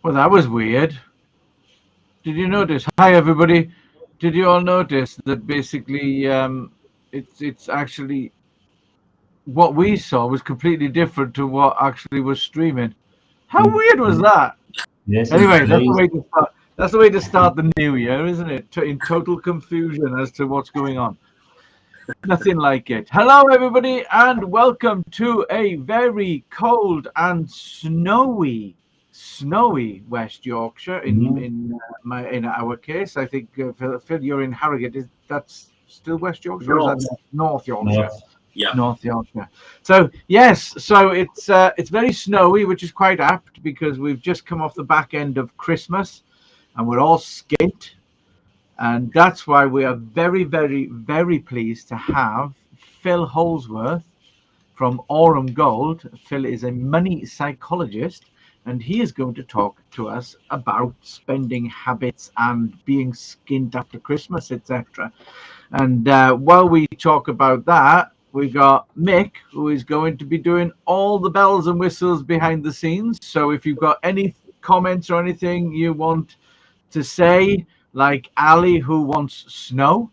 Well, that was weird. Did you notice? Hi, everybody. Did you all notice that basically it's actually what we saw was completely different to what actually was streaming? How weird was that? Yes, it's Anyway, that's the crazy. way to start. That's the way to start the new year, isn't it? In total confusion as to what's going on. Nothing like it. Hello, everybody, and welcome to a very cold and snowy West Yorkshire. In our case, I think Phil, you're in Harrogate. That's still West Yorkshire, or is that North Yorkshire? North. Yeah. North Yorkshire. So yes, so it's very snowy, which is quite apt because we've just come off the back end of Christmas, and we're all skint. And that's why we are very, very, very pleased to have Phill Holdsworth from Aurum Gold. Phil is a money psychologist, and he is going to talk to us about spending habits and being skint after Christmas, etc. And while we talk about that, we got Mick, who is going to be doing all the bells and whistles behind the scenes. So if you've got any comments or anything you want to say, like Ali, who wants snow,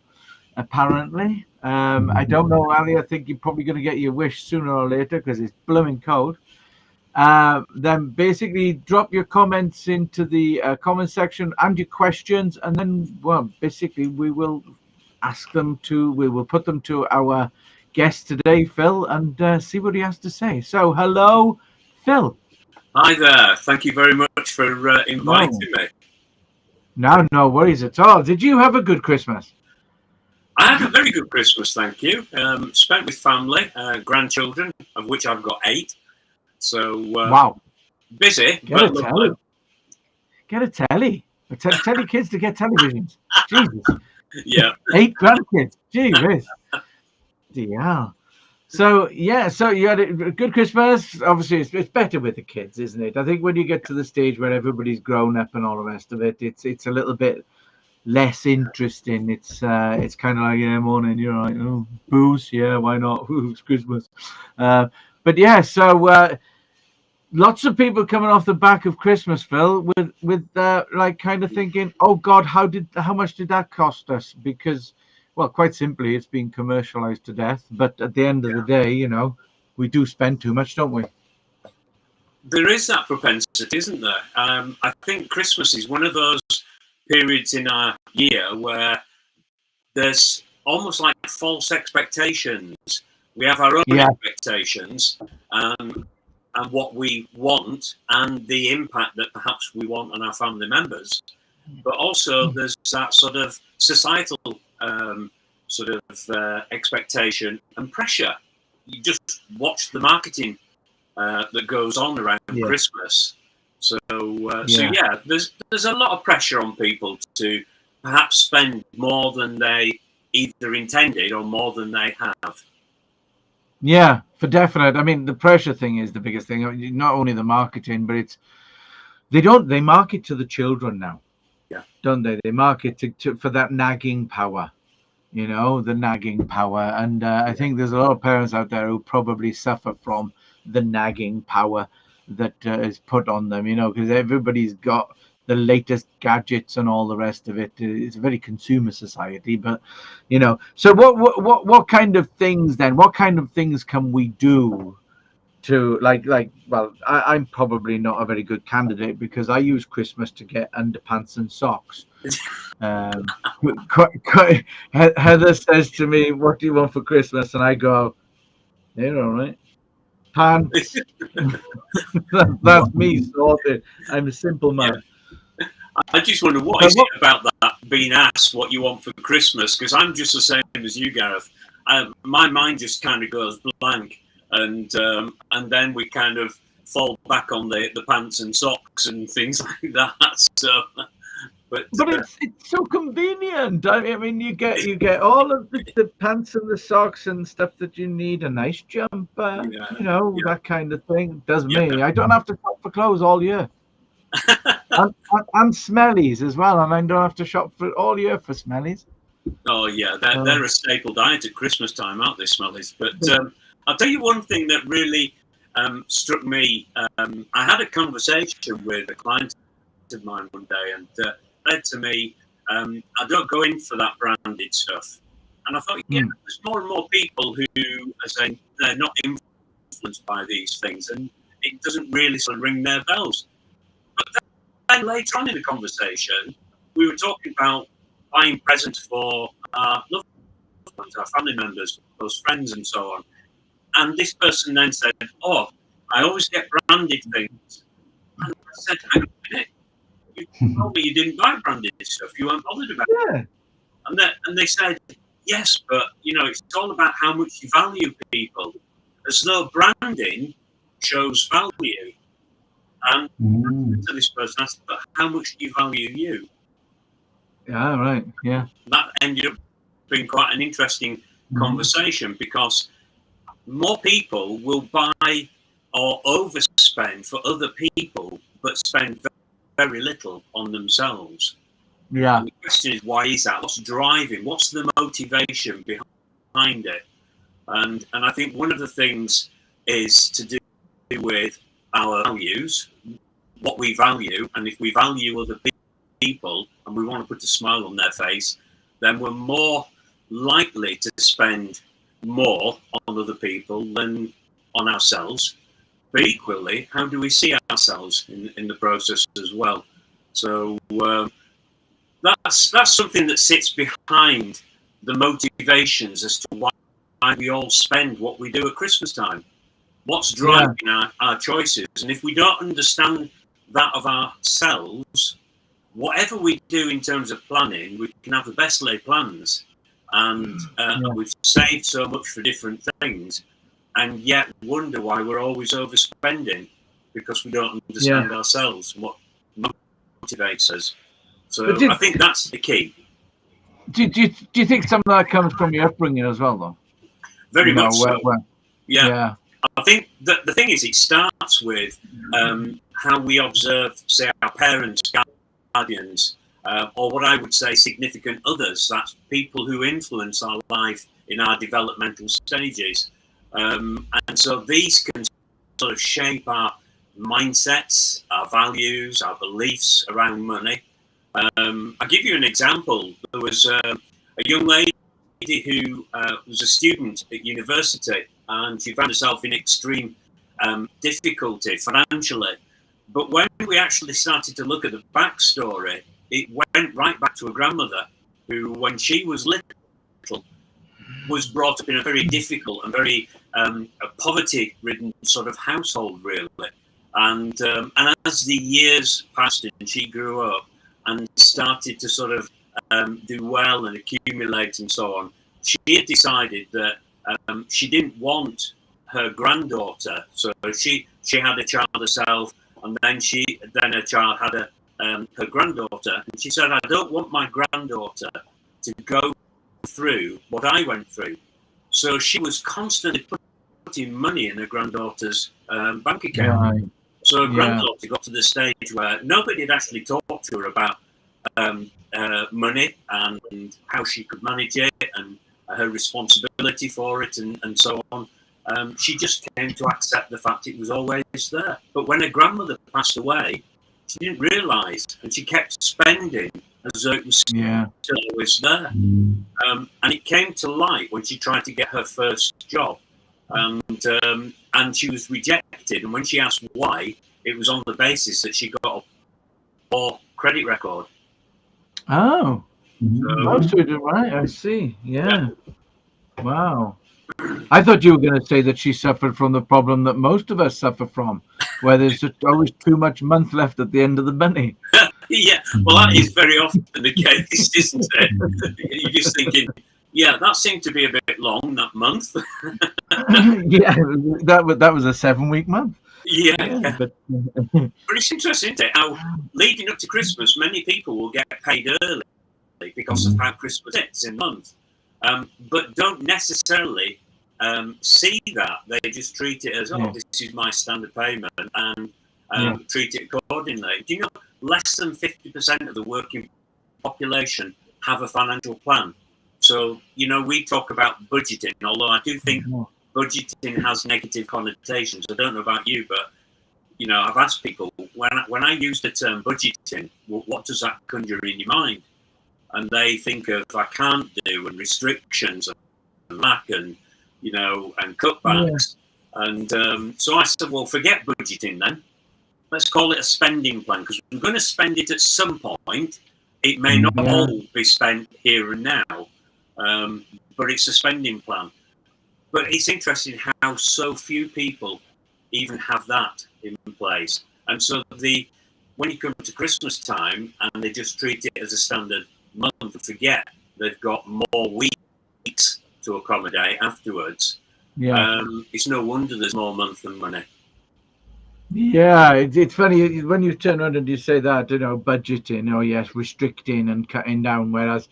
apparently. I don't know, Ali. I think you're probably going to get your wish sooner or later because it's blooming cold. Then basically drop your comments into the comment section and your questions, and then, well, basically we will put them to our guest today, Phil, and see what he has to say. So, hello, Phil. Hi there. Thank you very much for inviting me. No worries at all. Did you have a good Christmas? I had a very good Christmas, thank you. Spent with family, grandchildren, of which I've got 8. So wow, busy. Get a telly. Get a telly. Tell your kids to get televisions. Jesus. Yeah. 8 grandkids. Jeez. Yeah. So yeah, so you had a good Christmas. Obviously, it's better with the kids, isn't it? I think when you get to the stage where everybody's grown up and all the rest of it, it's a little bit less interesting. It's kind of like, yeah, morning, you're right, oh, booze, yeah, why not? Ooh, it's Christmas. But yeah, so lots of people coming off the back of Christmas, Phil, with like kind of thinking, oh God, how much did that cost us? Because, well, quite simply, it's been commercialized to death. But at the end of the day, you know, we do spend too much, don't we? There is that propensity, isn't there? I think Christmas is one of those periods in our year where there's almost like false expectations. We have our own expectations and what we want and the impact that perhaps we want on our family members. But also there's that sort of societal expectation and pressure. You just watch the marketing that goes on around Christmas. So there's a lot of pressure on people to perhaps spend more than they either intended or more than they have. Yeah, for definite. I mean, the pressure thing is the biggest thing. I mean, not only the marketing, but it's they market to the children now. Yeah, don't they? They market for that nagging power. You know, the nagging power, and I think there's a lot of parents out there who probably suffer from the nagging power that is put on them. You know, because everybody's got the latest gadgets and all the rest of it. It's a very consumer society, but you know. So what kind of things then? What kind of things can we do to well, I'm probably not a very good candidate because I use Christmas to get underpants and socks. Heather says to me, "What do you want for Christmas?" And I go, "They're all right. Pants." That's me sorted. I'm a simple man. I just wonder what is it about that being asked what you want for Christmas, because I'm just the same as you, Gareth. My mind just kind of goes blank, and then we kind of fall back on the pants and socks and things like that. So, but it's so convenient. I mean, you get all of the pants and the socks and stuff that you need. A nice jumper, you know, that kind of thing. Does me. I don't have to shop for clothes all year. and smellies as well, and I don't have to shop for all year for smellies. Oh yeah, they're a staple diet at Christmas time, aren't they, smellies? But I'll tell you one thing that really struck me. I had a conversation with a client of mine one day and said to me, I don't go in for that branded stuff. And I thought, yeah, there's more and more people who are saying they're not influenced by these things, and it doesn't really sort of ring their bells. But then later on in the conversation, we were talking about buying presents for our loved ones, our family members, those friends, and so on. And this person then said, "Oh, I always get branded things." And I said, "Hang on a minute. You told me you didn't buy branded stuff. You weren't bothered about it." And they said, "Yes, but it's all about how much you value people. As though branding shows value." And to this person, I said, "But how much do you value you?" Yeah, right. Yeah. That ended up being quite an interesting conversation, because more people will buy or overspend for other people, but spend very little on themselves. Yeah. And the question is, why is that? What's driving? What's the motivation behind it? And I think one of the things is to do with our values, what we value, and if we value other people and we want to put a smile on their face, then we're more likely to spend more on other people than on ourselves. But equally, how do we see ourselves in the process as well? So that's something that sits behind the motivations as to why we all spend what we do at Christmas time. What's driving our choices? And if we don't understand that of ourselves, whatever we do in terms of planning, we can have the best laid plans, and we've saved so much for different things, and yet wonder why we're always overspending, because we don't understand ourselves and what motivates us. So I think that's the key. Do you think some of that comes from your upbringing as well, though? Very much so. Yeah. I think that the thing is, it starts with how we observe, say, our parents, guardians, or what I would say significant others. That's people who influence our life in our developmental stages. And so these can sort of shape our mindsets, our values, our beliefs around money. I'll give you an example. There was a young lady who was a student at university, and she found herself in extreme difficulty financially. But when we actually started to look at the backstory, it went right back to her grandmother, who, when she was little, was brought up in a very difficult and very poverty-ridden sort of household, really. And as the years passed and she grew up and started to sort of do well and accumulate and so on, she had decided that she didn't want her granddaughter. So she had a child herself, and then her child had her granddaughter, and she said, "I don't want my granddaughter to go through what I went through." So she was constantly putting money in her granddaughter's bank account. Right. So her granddaughter got to the stage where nobody had actually talked to her about money and how she could manage it and her responsibility for it and so on. She just came to accept the fact it was always there. But when her grandmother passed away, she didn't realise, and she kept spending as though it was still always there. And it came to light when she tried to get her first job, and she was rejected. And when she asked why, it was on the basis that she got a poor credit record. Oh, right. I see. Yeah. Wow. I thought you were going to say that she suffered from the problem that most of us suffer from, where there's just always too much month left at the end of the money. Yeah, well, that is very often the case, isn't it? You're just thinking, yeah, that seemed to be a bit long, that month. Yeah, that was a 7-week month. Yeah. But it's interesting, isn't it? How leading up to Christmas, many people will get paid early because of how Christmas is in the month. But don't necessarily see that. They just treat it as, this is my standard payment, and treat it accordingly. Do you know, less than 50% of the working population have a financial plan? So, we talk about budgeting, although I do think budgeting has negative connotations. I don't know about you, but, I've asked people, when I use the term budgeting, what does that conjure in your mind? And they think of I can't do and restrictions and lack and and cutbacks. And so I said, well, forget budgeting then. Let's call it a spending plan, because we're going to spend it at some point. It may not all be spent here and now, but it's a spending plan. But it's interesting how so few people even have that in place. And so when you come to Christmas time and they just treat it as a standard month and forget they've got more weeks to accommodate afterwards, it's no wonder there's more month than money. Yeah, it's funny when you turn around and you say that, budgeting, yes, restricting and cutting down, whereas,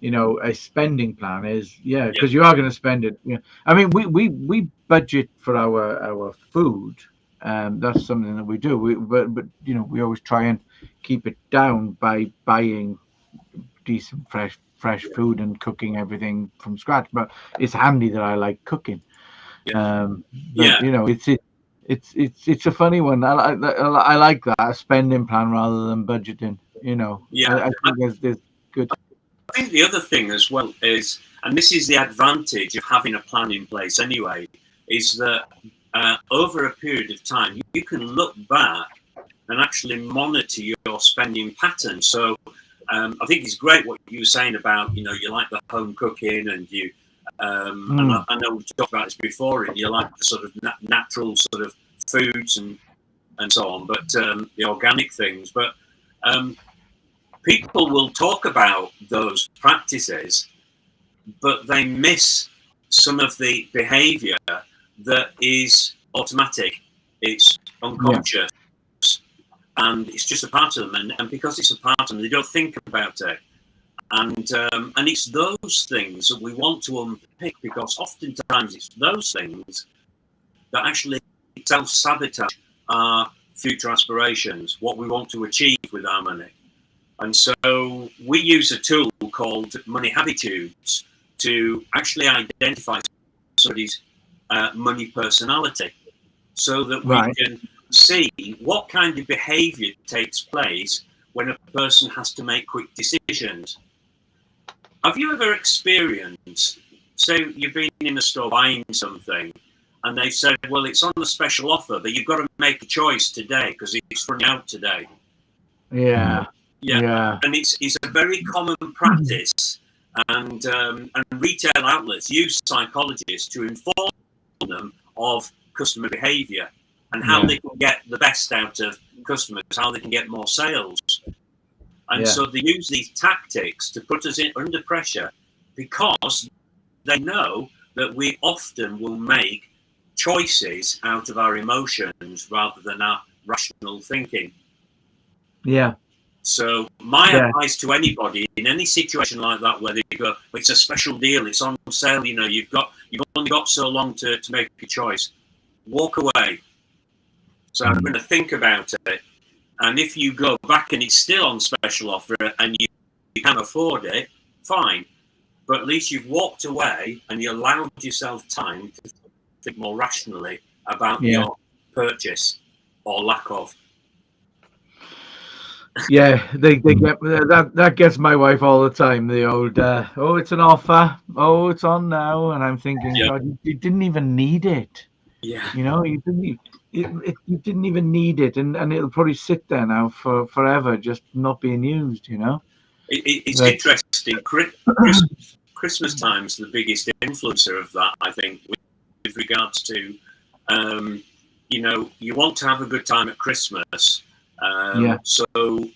a spending plan is, because you are going to spend it. I mean, we budget for our food. That's something that we do. But we always try and keep it down by buying decent fresh food and cooking everything from scratch. But it's handy that I like cooking. It's a funny one. I like that, a spending plan rather than budgeting. I think there's good. I think the other thing as well is, and this is the advantage of having a plan in place anyway, is that over a period of time you can look back and actually monitor your spending patterns. So I think it's great what you were saying about you like the home cooking and you. And I know we've talked about this before, and you like the sort of natural sort of foods and so on, but the organic things. But people will talk about those practices, but they miss some of the behaviour that is automatic. It's unconscious, and it's just a part of them. And because it's a part of them, they don't think about it. And it's those things that we want to unpick, because oftentimes it's those things that actually self-sabotage our future aspirations, what we want to achieve with our money. And so we use a tool called Money Habitudes to actually identify somebody's money personality, so that we can see what kind of behaviour takes place when a person has to make quick decisions. Have you ever experienced, say you've been in a store buying something and they've said, well, it's on a special offer, but you've got to make a choice today because it's running out today? Yeah. And it's a very common practice, and retail outlets use psychologists to inform them of customer behaviour and how they can get the best out of customers, how they can get more sales. And so they use these tactics to put us under pressure, because they know that we often will make choices out of our emotions rather than our rational thinking. Yeah. So my advice to anybody in any situation like that, where they go, it's a special deal, it's on sale, you've only got so long to make a choice. Walk away. So I'm going to think about it. And if you go back and it's still on special offer and you can afford it, fine. But at least you've walked away and you allowed yourself time to think more rationally about your purchase or lack of. Yeah, they get that gets my wife all the time. The old, it's an offer. Oh, it's on now, and I'm thinking, God, you didn't even need it. Yeah, you didn't. You didn't even need it, and it'll probably sit there now for forever, just not being used. It's interesting. Christmas time's the biggest influencer of that, I think, with regards to, you want to have a good time at Christmas. So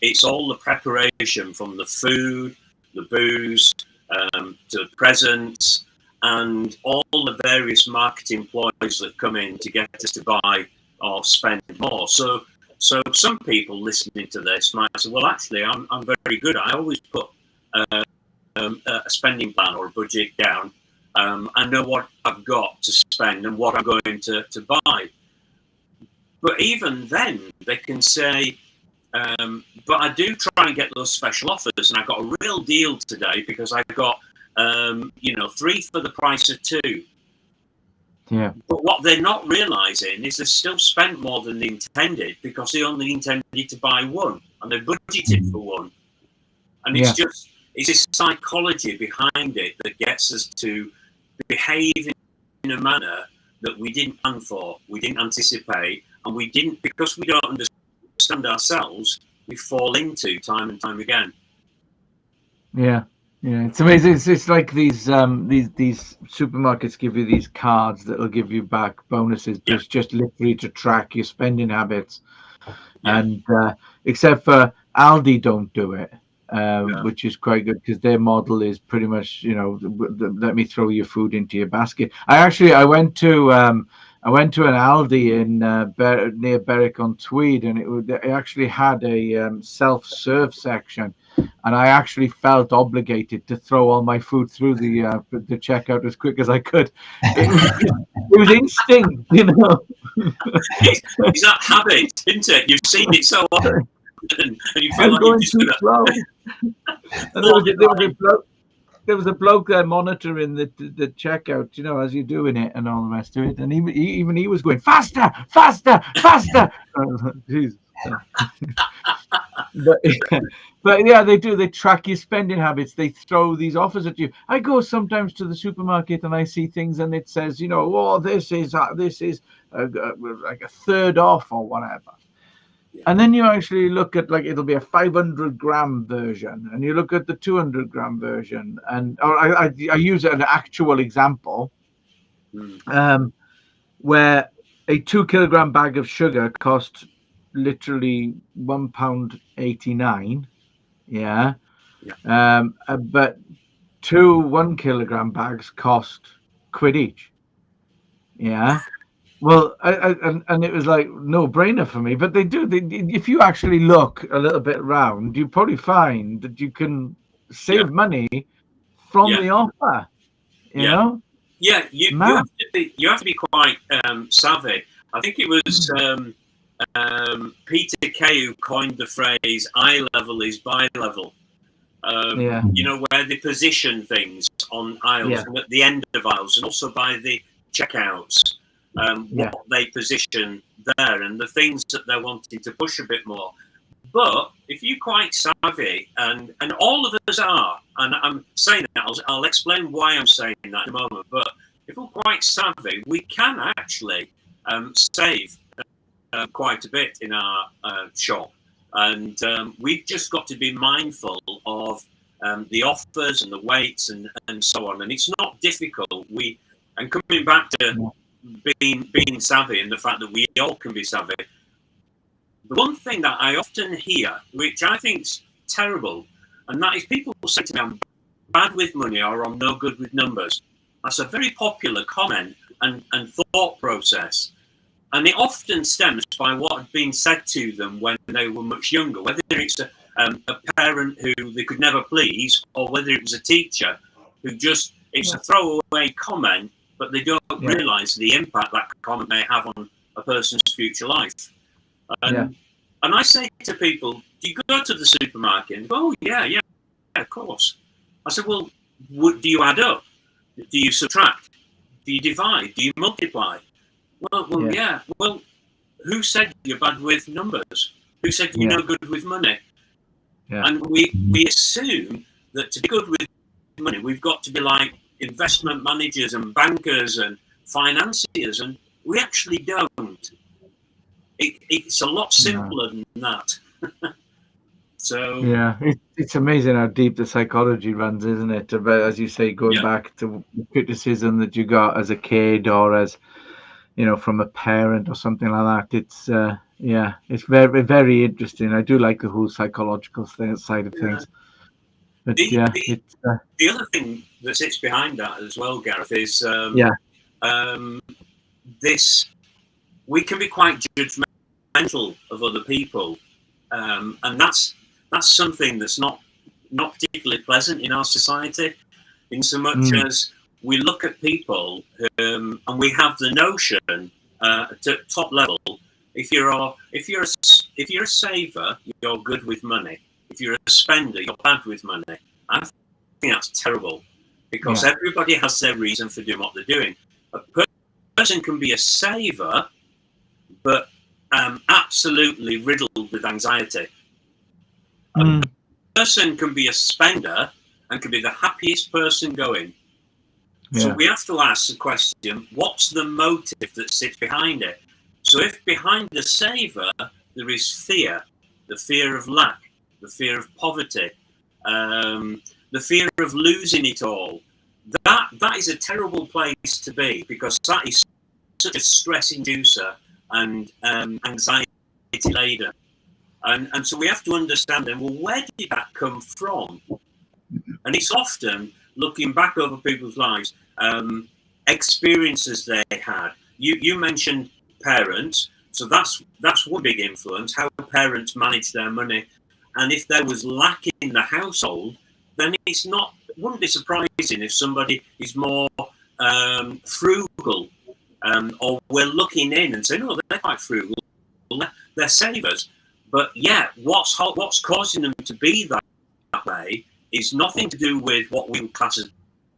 it's all the preparation, from the food, the booze, to the presents, and all the various marketing ploys that come in to get us to buy or spend more. So some people listening to this might say, well, actually, I'm very good. I always put a spending plan or a budget down. I know what I've got to spend and what I'm going to buy. But even then, they can say, but I do try and get those special offers, and I got a real deal today because I got, 3 for the price of 2. Yeah. But what they're not realising is they still spent more than they intended, because they only intended to buy one and they budgeted for one. And Yeah. it's this psychology behind it that gets us to behave in a manner that we didn't plan for, we didn't anticipate, and we didn't, because we don't understand ourselves, we fall into time and time again. Yeah. Yeah, it's amazing. It's like these supermarkets give you these cards that will give you back bonuses, but it's just literally to track your spending habits. And except for Aldi don't do it, which is quite good, because their model is pretty much, let me throw your food into your basket. I went to an Aldi in near Berwick-on-Tweed, and it actually had a self-serve section. And I actually felt obligated to throw all my food through the checkout as quick as I could. It was instinct, It's that habit, isn't it? You've seen it so often, and you feel I'm like going you're just too going slow. And there was a bloke there monitoring the checkout, as you're doing it and all the rest of it. And he was going faster, faster, faster. Jeez. But yeah, they do. They track your spending habits. They throw these offers at you. I go sometimes to the supermarket and I see things, and it says, this is like a third off or whatever. And then you actually look at, like, it'll be a 500-gram version, and you look at the 200-gram version, and I use an actual example, where a 2-kilogram bag of sugar costs literally £1.89. Yeah. But 2 1-kilogram bags cost £1 each. Yeah. Well, and it was like no brainer for me, but they do. If you actually look a little bit around, you probably find that you can save money from the offer. You know. Yeah, you have to be quite savvy. I think it was Peter Kay who coined the phrase "eye level is buy level." Where they position things on aisles and at the end of aisles, and also by the checkouts. What they position there and the things that they're wanting to push a bit more. But if you're quite savvy, and all of us are, and I'm saying that, I'll explain why I'm saying that in a moment, but if we're quite savvy, we can actually save quite a bit in our shop. And we've just got to be mindful of the offers and the weights and so on. And it's not difficult. And coming back to being savvy and the fact that we all can be savvy. The one thing that I often hear, which I think is terrible, and that is people say to me, I'm bad with money or I'm no good with numbers. That's a very popular comment and thought process. And it often stems by what had been said to them when they were much younger, whether it's a parent who they could never please, or whether it was a teacher who it's a throwaway comment, but they don't realise the impact that comment may have on a person's future life. And I say to people, do you go to the supermarket? And go, oh, yeah, of course. I said, well, do you add up? Do you subtract? Do you divide? Do you multiply? Well, yeah. Well, who said you're bad with numbers? Who said you're no good with money? Yeah. And we assume that to be good with money, we've got to be like investment managers and bankers and financiers, and we actually don't. It's a lot simpler than that. So it's amazing how deep the psychology runs, isn't it? About, as you say, going back to the criticism that you got as a kid, or as from a parent or something like that. It's very, very interesting. I do like the whole psychological side of things. But the other thing that sits behind that as well, Gareth, is this. We can be quite judgmental of other people, and that's something that's not particularly pleasant in our society, in so much as we look at people and we have the notion at top level, if you're a saver, you're good with money. If you're a spender, you're bad with money. I think that's terrible, because everybody has their reason for doing what they're doing. A person can be a saver, but absolutely riddled with anxiety. A person can be a spender and can be the happiest person going. So we have to ask the question, what's the motive that sits behind it? So if behind the saver there is fear, the fear of lack, the fear of poverty, the fear of losing it all, that is a terrible place to be, because that is such a stress inducer and anxiety laden. And so we have to understand then, well, where did that come from? And it's often looking back over people's lives, experiences they had. You mentioned parents, so that's one big influence, how parents manage their money. And if there was lack in the household, then wouldn't be surprising if somebody is more frugal, or we're looking in and saying, oh, they're quite frugal, they're savers. But yeah, what's causing them to be that way is nothing to do with what we would class as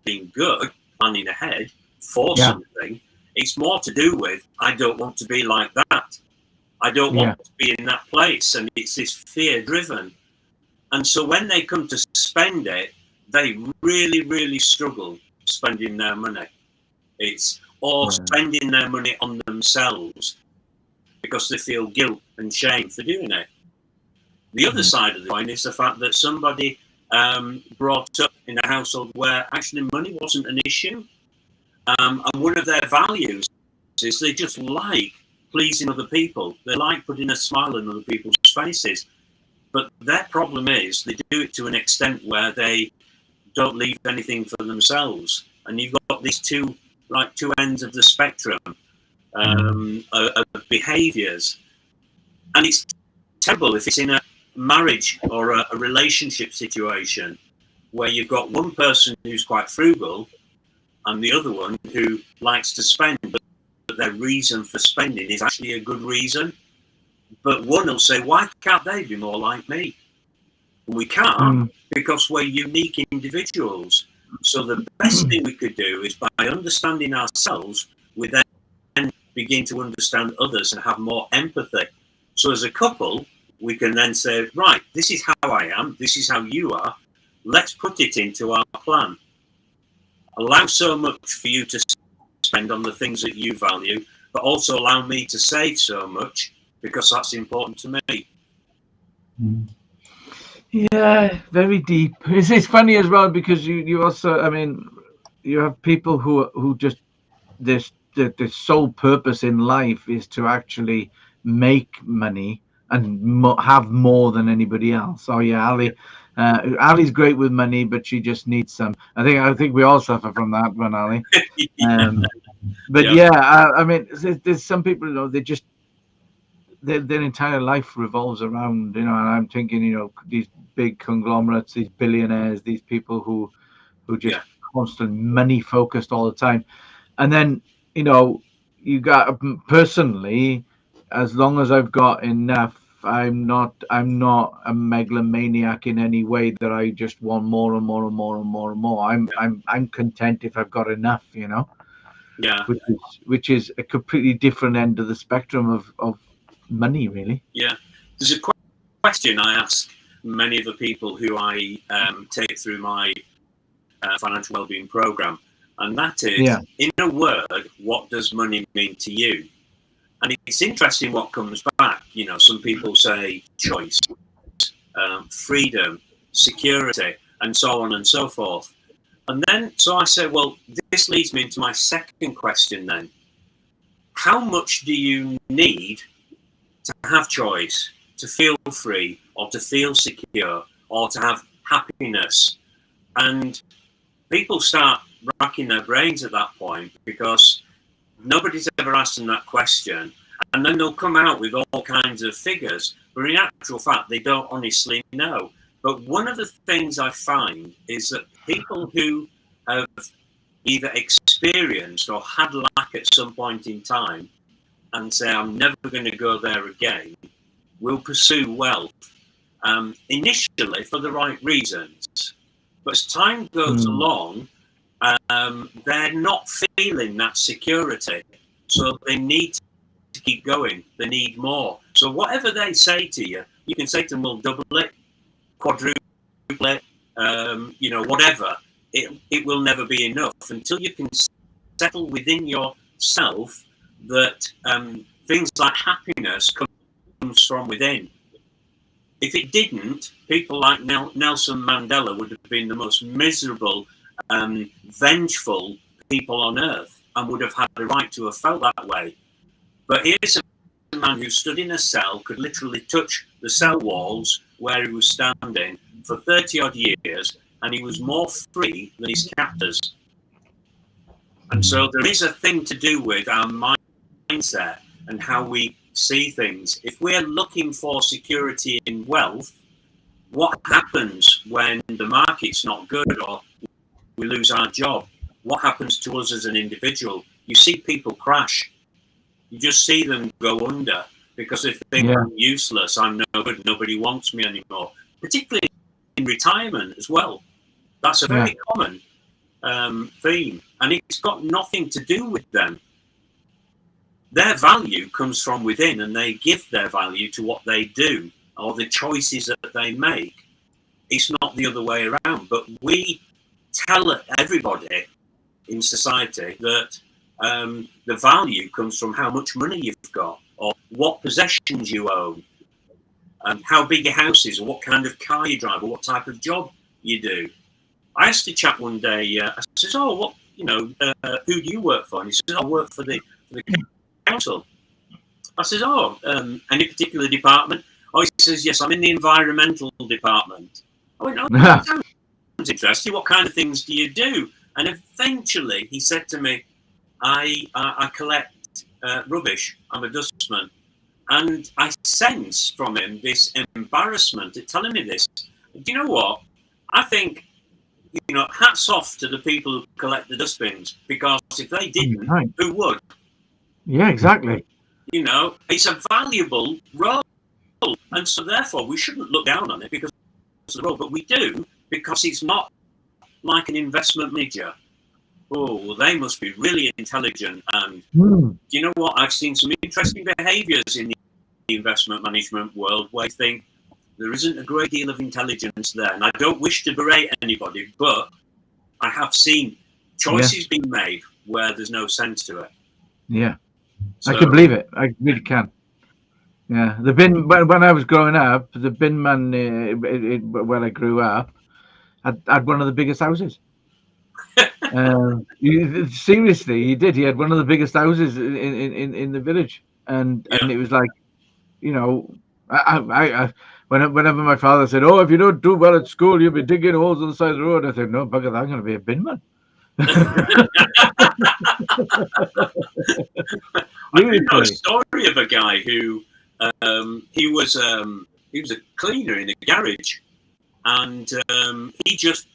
being good, planning ahead for something. It's more to do with, I don't want to be like that. I don't want to be in that place. And it's this fear driven. And so when they come to spend it, they really, really struggle spending their money. Or spending their money on themselves because they feel guilt and shame for doing it. The other side of the coin is the fact that somebody brought up in a household where actually money wasn't an issue. And one of their values is they just like pleasing other people. They like putting a smile on other people's faces. But their problem is they do it to an extent where they don't leave anything for themselves. And you've got these two ends of the spectrum of behaviours. And it's terrible if it's in a marriage or a relationship situation where you've got one person who's quite frugal and the other one who likes to spend, but their reason for spending is actually a good reason. But one will say, why can't they be more like me? And we can't because we're unique individuals. So the best thing we could do is by understanding ourselves, we then begin to understand others and have more empathy. So as a couple, we can then say, right, this is how I am, this is how you are, let's put it into our plan. Allow so much for you to spend on the things that you value, but also allow me to save so much because that's important to me. Yeah, very deep. It's funny as well because you also, I mean, you have people who just the sole purpose in life is to actually make money and have more than anybody else. Oh yeah, Ali's great with money, but she just needs some. I think we all suffer from that one, Ali. But I mean, there's some people, you know, they just their entire life revolves around, you know, and I'm thinking, you know, these big conglomerates, these billionaires, these people who just constantly money focused all the time. And then, you know, you got, personally, as long as I've got enough, I'm not a megalomaniac in any way that I just want more and more and more and more and more. I'm content if I've got enough, you know. Yeah. Which is a completely different end of the spectrum of money, really. Yeah. There's a question I ask many of the people who I take through my financial wellbeing program, and that is, in a word, what does money mean to you? And it's interesting what comes back. You know, some people say choice, freedom, security, and so on and so forth. And then, so I say, well, this leads me into my second question then. How much do you need to have choice, to feel free, or to feel secure, or to have happiness? And people start racking their brains at that point because nobody's ever asked them that question. And then they'll come out with all kinds of figures, but in actual fact, they don't honestly know. But one of the things I find is that people who have either experienced or had lack at some point in time and say, I'm never going to go there again, will pursue wealth, initially for the right reasons. But as time goes along, they're not feeling that security. So they need to keep going. They need more. So whatever they say to you, you can say to them, "We'll double it, quadruple it, whatever." It will never be enough until you can settle within yourself that things like happiness comes from within. If it didn't, people like Nelson Mandela would have been the most miserable, vengeful people on earth, and would have had the right to have felt that way. But here's a man who stood in a cell, could literally touch the cell walls where he was standing for 30 odd years, and he was more free than his captors. And so there is a thing to do with our mindset and how we see things. If we're looking for security in wealth, what happens when the market's not good or we lose our job? What happens to us as an individual? You see people crash. You just see them go under because they think, I'm useless, I'm no good, nobody wants me anymore. Particularly in retirement as well. That's a very common theme, and it's got nothing to do with them. Their value comes from within, and they give their value to what they do or the choices that they make. It's not the other way around. But we tell everybody in society that the value comes from how much money you've got, or what possessions you own, and how big your house is, or what kind of car you drive, or what type of job you do. I asked a chap one day, I says, "Oh, what, who do you work for?" And he says, "I work for the council." I says, "Oh, any particular department?" Oh, he says, "Yes, I'm in the environmental department." I went, "Oh, that sounds interesting. What kind of things do you do?" And eventually he said to me, I collect rubbish. I'm a dustman. And I sense from him this embarrassment at telling me this. Do you know what? I think, hats off to the people who collect the dustbins, because if they didn't, who would? Yeah, exactly. It's a valuable role. And so therefore we shouldn't look down on it because it's a role, but we do, because it's not like an investment manager. Oh, well, they must be really intelligent. And do you know what? I've seen some interesting behaviours in the investment management world where I think there isn't a great deal of intelligence there. And I don't wish to berate anybody, but I have seen choices being made where there's no sense to it. Yeah, so, I can believe it. I really can. Yeah, the bin, when I was growing up, the bin man where I grew up had one of the biggest houses. Seriously, he did. He had one of the biggest houses in the village, and it was like, whenever my father said, "Oh, if you don't do well at school, you'll be digging holes on the side of the road," I said, "No, bugger that, I'm going to be a bin man." I know a story of a guy who he was a cleaner in a garage, and he just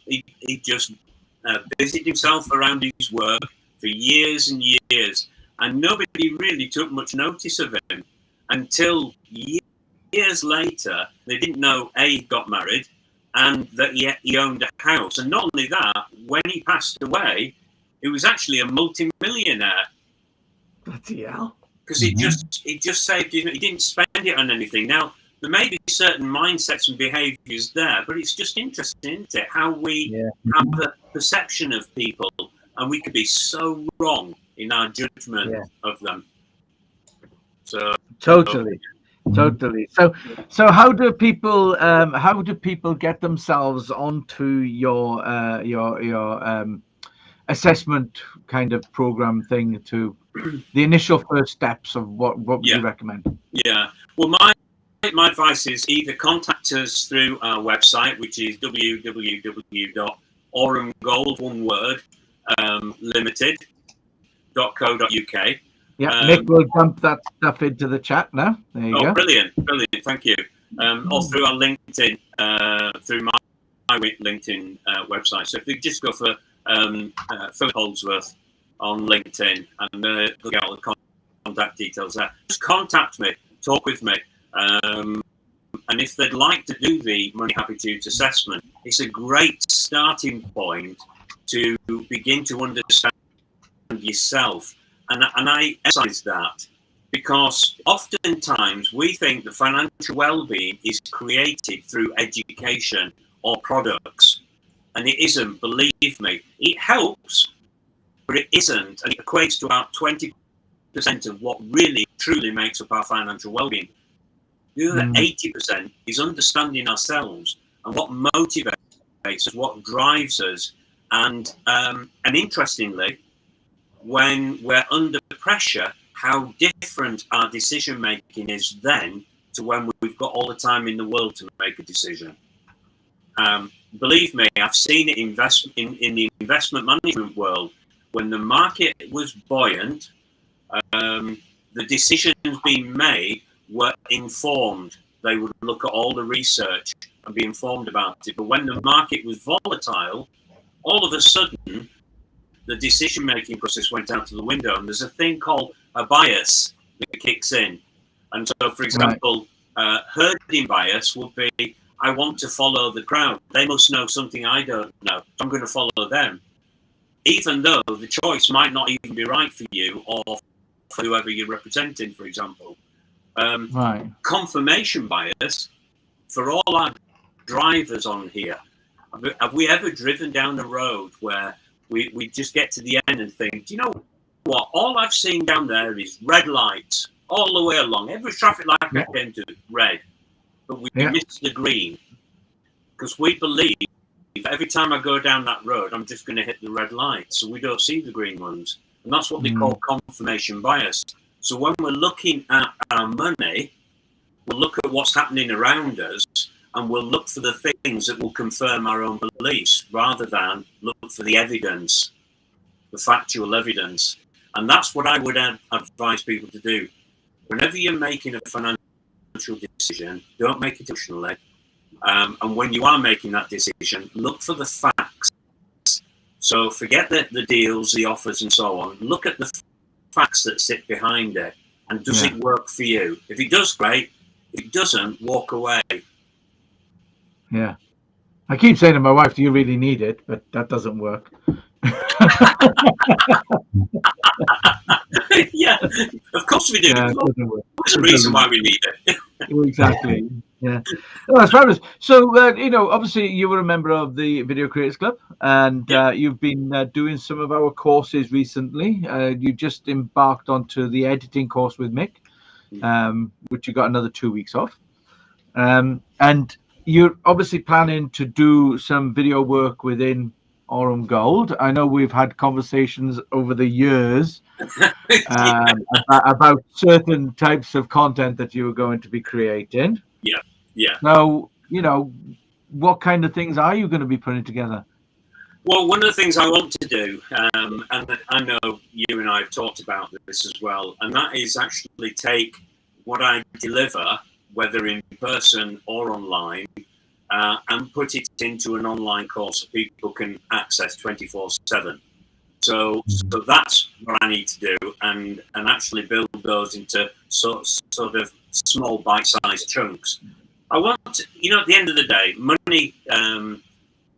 busied himself around his work for years and years, and nobody really took much notice of him until years later. They didn't know he got married and that he owned a house, and not only that, when he passed away, he was actually a multi-millionaire. Bloody hell! Because he just saved it. He didn't spend it on anything. Now, there may be certain mindsets and behaviours there, but it's just interesting, isn't it? How we have the perception of people, and we could be so wrong in our judgment of them. So totally. So how do people get themselves onto your assessment kind of program thing, to the initial first steps of what would you recommend? Yeah. Well, my advice is either contact us through our website, which is www.orumgold.limited.co.uk. Yeah, Nick will dump that stuff into the chat now. There you go. Brilliant, thank you. Or through our LinkedIn, through my LinkedIn website. So if you just go for Phill Holdsworth on LinkedIn, and they'll get all the contact details there. Just contact me, talk with me. And if they'd like to do the money habitudes assessment, it's a great starting point to begin to understand yourself and I emphasize that because oftentimes we think the financial well-being is created through education or products, and it isn't. Believe me, it helps, but it isn't, and it equates to about 20% of what really truly makes up our financial well-being. The other 80% is understanding ourselves and what motivates us, what drives us, and interestingly, when we're under pressure, how different our decision making is then to when we've got all the time in the world to make a decision. Believe me, I've seen it in the investment management world. When the market was buoyant, the decisions being made were informed. They would look at all the research and be informed about it. But when the market was volatile, all of a sudden, the decision-making process went out of the window. And there's a thing called a bias that kicks in. And so, for example, herding bias would be, I want to follow the crowd. They must know something I don't know. I'm going to follow them. Even though the choice might not even be right for you or for whoever you're representing, for example. Confirmation bias, for all our drivers on here, have we ever driven down the road where we just get to the end and think, do you know what? All I've seen down there is red lights all the way along. Every traffic light I came to, red. But we missed the green. Because we believe every time I go down that road, I'm just going to hit the red light. So we don't see the green ones. And that's what they call confirmation bias. So when we're looking at our money, we'll look at what's happening around us and we'll look for the things that will confirm our own beliefs rather than look for the evidence, the factual evidence. And that's what I would advise people to do. Whenever you're making a financial decision, don't make it emotionally. And when you are making that decision, look for the facts. So forget the deals, the offers and so on. Look at the facts that sit behind it. And does it work for you? If it does, great. If it doesn't, walk away. Yeah. I keep saying to my wife, do you really need it? But that doesn't work. Yeah, of course we do. Yeah, there's a reason why we need it. Exactly. Yeah. Oh, that's fabulous. So, obviously you were a member of the Video Creators Club and you've been doing some of our courses recently. You just embarked onto the editing course with Mick, which you got another 2 weeks off. And you're obviously planning to do some video work within Aurum Gold. I know we've had conversations over the years about certain types of content that you were going to be creating. Yeah. Now, what kind of things are you going to be putting together? Well, one of the things I want to do, and I know you and I have talked about this as well, and that is actually take what I deliver, whether in person or online, and put it into an online course that people can access 24/7. So that's what I need to do, and actually build those into sort of small bite-sized chunks. I want to, at the end of the day, money.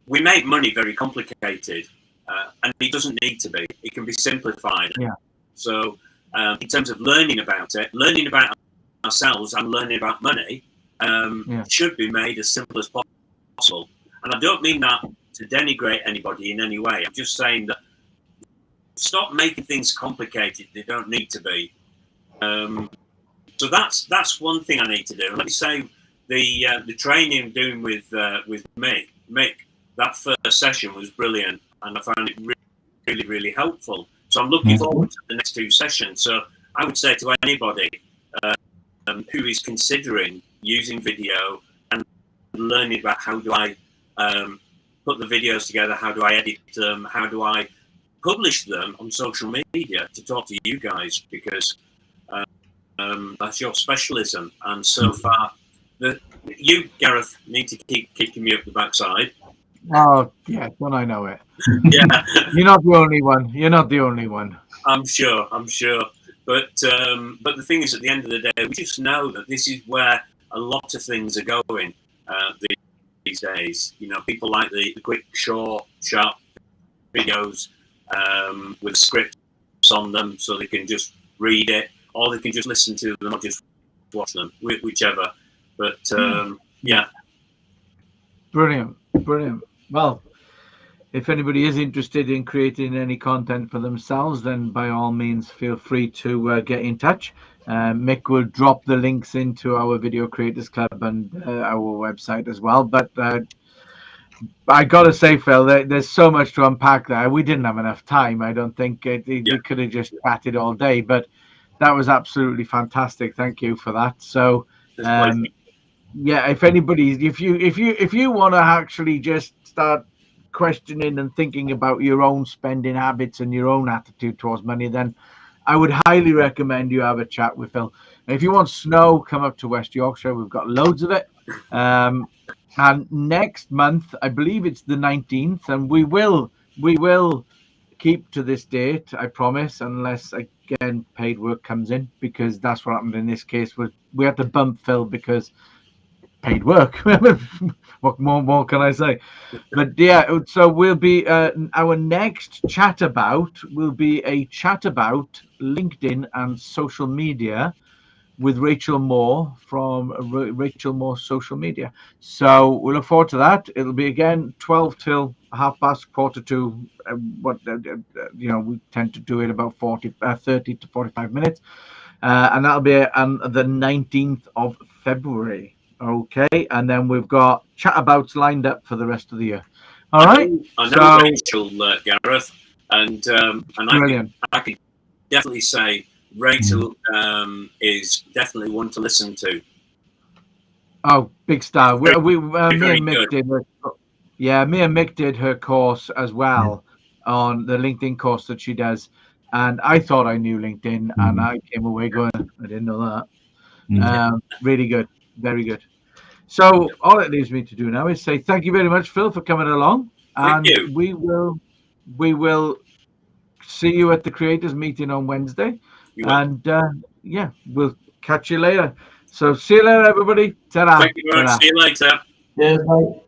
We make money very complicated, and it doesn't need to be. It can be simplified. Yeah. So, in terms of learning about it, learning about ourselves and learning about money should be made as simple as possible. And I don't mean that to denigrate anybody in any way. I'm just saying that stop making things complicated. They don't need to be. So that's one thing I need to do. Let me say the training I'm doing with Mick, that first session was brilliant, and I found it really, really helpful. So I'm looking forward to the next 2 sessions. So I would say to anybody who is considering using video and learning about how do I put the videos together, how do I edit them, how do I publish them on social media, to talk to you guys, because that's your specialism. And so far, you, Gareth, need to keep kicking me up the backside. Oh, yeah, don't I know it? Yeah. You're not the only one. You're not the only one. I'm sure. But the thing is, at the end of the day, we just know that this is where a lot of things are going these days. People like the quick, short, sharp videos with scripts notes on them so they can just read it, or they can just listen to them or just watch them, whichever. But yeah. Brilliant. Well, if anybody is interested in creating any content for themselves, then by all means feel free to get in touch. Mick will drop the links into our Video Creators Club and our website as well. But I gotta say, Phil, there's so much to unpack there. We didn't have enough time. I don't think we could have just chatted all day, but that was absolutely fantastic. Thank you for that. So, yeah, if anybody, if you want to actually just start questioning and thinking about your own spending habits and your own attitude towards money, then I would highly recommend you have a chat with Phil. And if you want snow, come up to West Yorkshire. We've got loads of it. And next month, I believe it's the 19th, and we will keep to this date, I promise, unless again paid work comes in, because that's what happened in this case. We had to bump Phil because paid work. What more can I say? But yeah, so we'll be our next chat about will be a chat about LinkedIn and social media with Rachel Moore from Rachel Moore Social Media. So we look forward to that. It'll be again 12 till 2:30. We tend to do it about 30 to 45 minutes, and that'll be on the 19th of February. Okay, and then we've got chat abouts lined up for the rest of the year. All right. I know Rachel, Gareth, and I can definitely say Rachel is definitely one to listen to. Oh, big star. Me and Mick did her course as well on the LinkedIn course that she does, and I thought I knew LinkedIn, and I came away going, I didn't know that. Really good, very good. So all it leaves me to do now is say thank you very much, Phil, for coming along. Thank you. We will see you at the creators meeting on Wednesday. And we'll catch you later. So see you later, everybody. Ta-ra. Thank you very much. See you later. Cheers, bye.